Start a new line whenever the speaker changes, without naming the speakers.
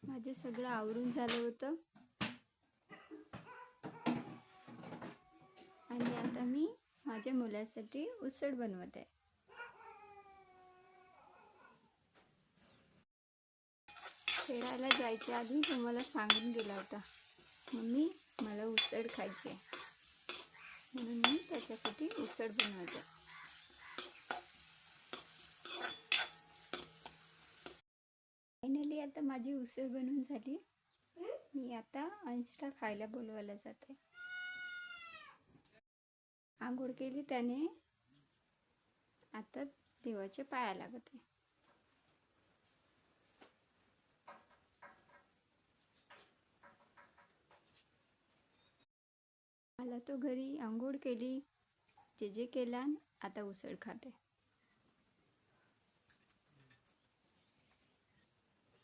माझे सगळं आवरून झालं होतं आणि आता मी माझ्या मुलासाठी उसळ बनवत आहे. खेळायला जायच्या आधी तो मला सांगून गेला होता, मम्मी मला उसळ खायची आहे, म्हणून मी त्याच्यासाठी उसळ बनवते. फायनली आता माझी उसळ बनवून झाली. मी आता अंशला खायला बोलवायला जाते. आंघोळ केली त्याने, आता देवाच्या पाया लागते. आला तो घरी, आंघोळ केली, जे केला, आता उसळ खाते.